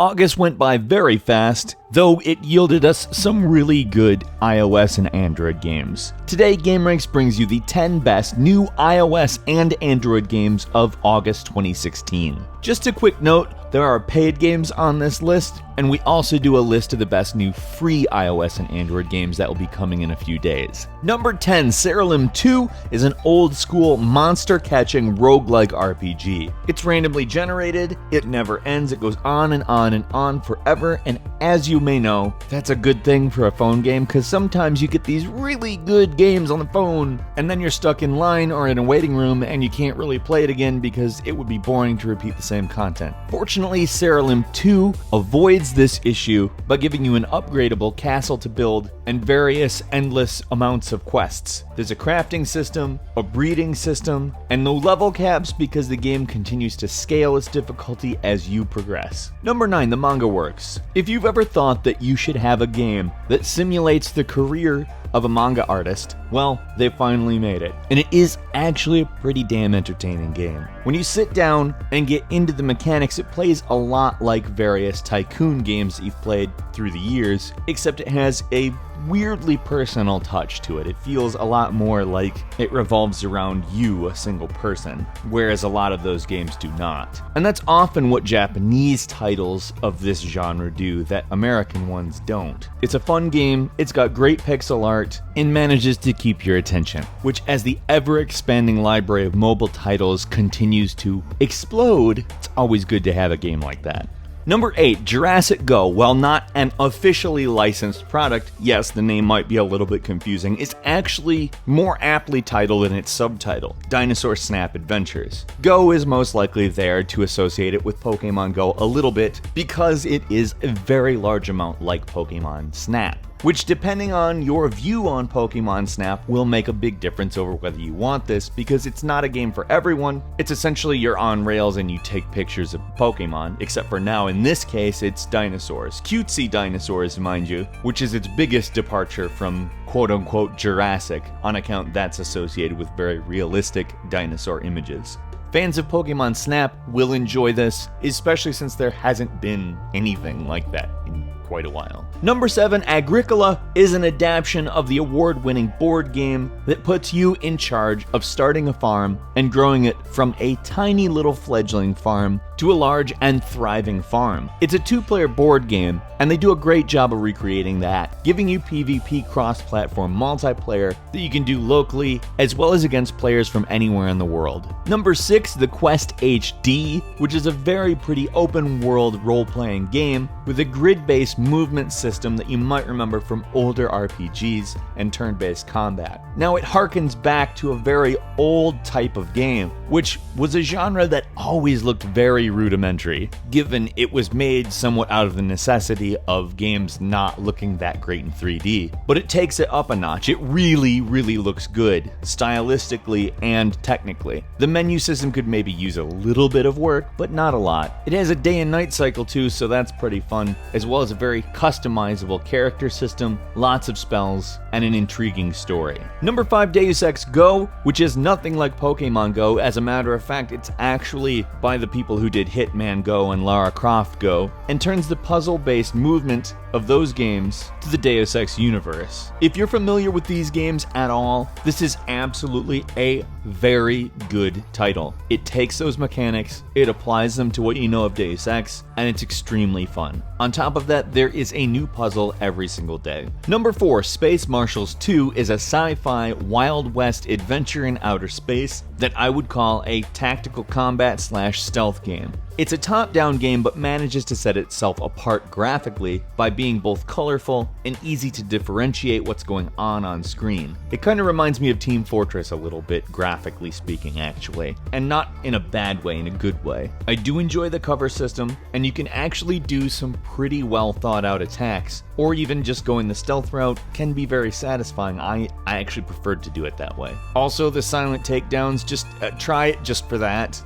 August went by very fast, though it yielded us some really good iOS and Android games. Today, gameranx brings you the 10 best new iOS and Android games of August 2016. Just a quick note, there are paid games on this list, and we also do a list of the best new free iOS and Android games that will be coming in a few days. Number 10, Siralim 2 is an old-school monster-catching roguelike RPG. It's randomly generated, it never ends, it goes on and on and on forever, and as you may know, that's a good thing for a phone game, because sometimes you get these really good games on the phone, and then you're stuck in line or in a waiting room, and you can't really play it again because it would be boring to repeat the same content. Fortunately, Siralim 2 avoids this issue by giving you an upgradable castle to build and various endless amounts of quests. There's a crafting system, a breeding system, and no level caps because the game continues to scale its difficulty as you progress. Number 9, the Manga Works. If you've ever thought that you should have a game that simulates the career of a manga artist, well, they finally made it. And it is actually a pretty damn entertaining game. When you sit down and get into the mechanics, it plays a lot like various tycoon games that you've played through the years, except it has a weirdly personal touch to it. It feels a lot more like it revolves around you, a single person, whereas a lot of those games do not. And that's often what Japanese titles of this genre do that American ones don't. It's a fun game, it's got great pixel art, and manages to keep your attention, which as the ever-expanding library of mobile titles continues to explode, it's always good to have a game like that. Number 8, Jurassic Go. While not an officially licensed product, yes, the name might be a little bit confusing, it's actually more aptly titled in its subtitle, Dinosaur Snap Adventures. Go is most likely there to associate it with Pokemon Go a little bit because it is a very large amount like Pokemon Snap, which depending on your view on Pokemon Snap will make a big difference over whether you want this, because it's not a game for everyone. It's essentially you're on rails and you take pictures of Pokemon, except for now in this case it's dinosaurs. Cutesy dinosaurs, mind you, which is its biggest departure from quote-unquote Jurassic, on account that's associated with very realistic dinosaur images. Fans of Pokemon Snap will enjoy this, especially since there hasn't been anything like that in quite a while. Number 7, Agricola is an adaptation of the award-winning board game that puts you in charge of starting a farm and growing it from a tiny little fledgling farm to a large and thriving farm. It's a 2-player board game, and they do a great job of recreating that, giving you PvP cross-platform multiplayer that you can do locally as well as against players from anywhere in the world. Number 6, The Quest HD, which is a very pretty open-world role-playing game with a grid-based movement system that you might remember from older RPGs and turn-based combat. Now, it harkens back to a very old type of game, which was a genre that always looked very rudimentary, given it was made somewhat out of the necessity of games not looking that great in 3D. But it takes it up a notch. It really looks good, stylistically and technically. The menu system could maybe use a little bit of work, but not a lot. It has a day and night cycle too, so that's pretty fun, as well as a very customizable character system, lots of spells, and an intriguing story. Number 5, Deus Ex Go, which is nothing like Pokemon Go. As a matter of fact, it's actually by the people who did Hitman Go and Lara Croft Go, and turns the puzzle-based movement of those games to the Deus Ex universe. If you're familiar with these games at all, this is absolutely a very good title. It takes those mechanics, it applies them to what you know of Deus Ex, and it's extremely fun. On top of that, there is a new puzzle every single day. Number 4, Space Marshals 2 is a sci-fi Wild West adventure in outer space that I would call a tactical combat / stealth game. It's a top-down game, but manages to set itself apart graphically by being both colorful and easy to differentiate what's going on screen. It kind of reminds me of Team Fortress a little bit, graphically speaking, actually, and not in a bad way, in a good way. I do enjoy the cover system, and you can actually do some pretty well thought out attacks, or even just going the stealth route can be very satisfying. I actually preferred to do it that way. Also, the silent takedowns, just try it just for that.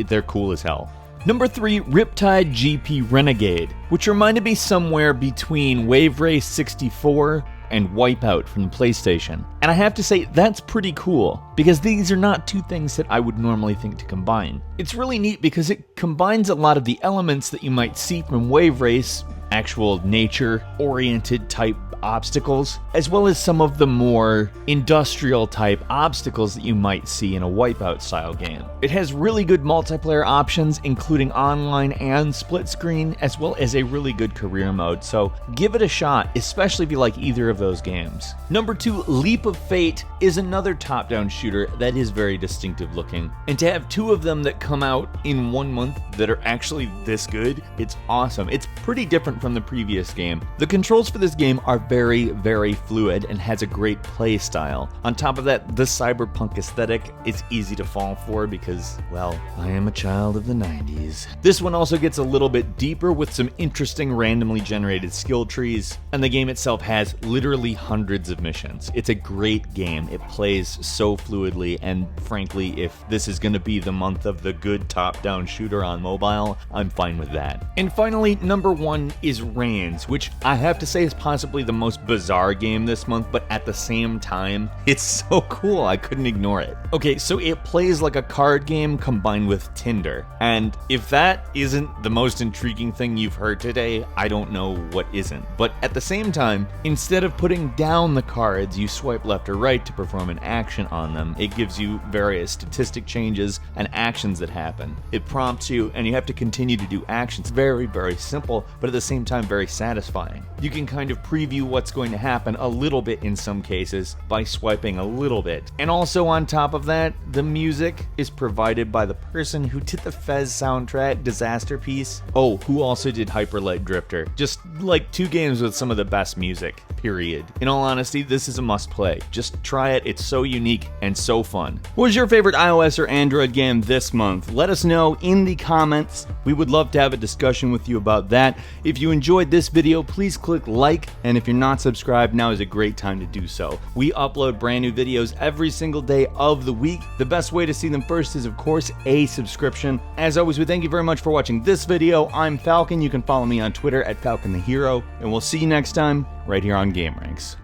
They're cool as hell. Number 3, Riptide GP Renegade, which reminded me somewhere between Wave Race 64 and Wipeout from the PlayStation. And I have to say, that's pretty cool, because these are not two things that I would normally think to combine. It's really neat because it combines a lot of the elements that you might see from Wave Race, actual nature-oriented type obstacles, as well as some of the more industrial type obstacles that you might see in a Wipeout style game. It has really good multiplayer options, including online and split screen, as well as a really good career mode, so give it a shot, especially if you like either of those games. Number 2, Leap of Fate is another top-down shooter that is very distinctive looking, and to have two of them that come out in 1 month that are actually this good, it's awesome. It's pretty different from the previous game. The controls for this game are very fluid and has a great play style. On top of that, the cyberpunk aesthetic is easy to fall for because, well, I am a child of the 90s. This one also gets a little bit deeper with some interesting randomly generated skill trees, and the game itself has literally hundreds of missions. It's a great game. It plays so fluidly, and frankly, if this is going to be the month of the good top-down shooter on mobile, I'm fine with that. And finally, number 1 is Reins, which I have to say is possibly the most bizarre game this month, but at the same time, it's so cool I couldn't ignore it. Okay, so it plays like a card game combined with Tinder, and if that isn't the most intriguing thing you've heard today, I don't know what isn't. But at the same time, instead of putting down the cards, you swipe left or right to perform an action on them. It gives you various statistic changes and actions that happen. It prompts you, and you have to continue to do actions. Very simple, but at the same time very satisfying. You can kind of preview what's going to happen a little bit in some cases by swiping a little bit. And also on top of that, the music is provided by the person who did the Fez soundtrack, Disaster Piece. Oh, who also did Hyper Light Drifter. Just like two games with some of the best music, period. In all honesty, this is a must play. Just try it, it's so unique and so fun. What was your favorite iOS or Android game this month? Let us know in the comments. We would love to have a discussion with you about that. If you enjoyed this video, please click like, and if you're not subscribed, now is a great time to do so. We upload brand new videos every single day of the week. The best way to see them first is, of course, a subscription. As always, we thank you very much for watching this video. I'm Falcon. You can follow me on Twitter at Falcon the Hero, and we'll see you next time right here on gameranx.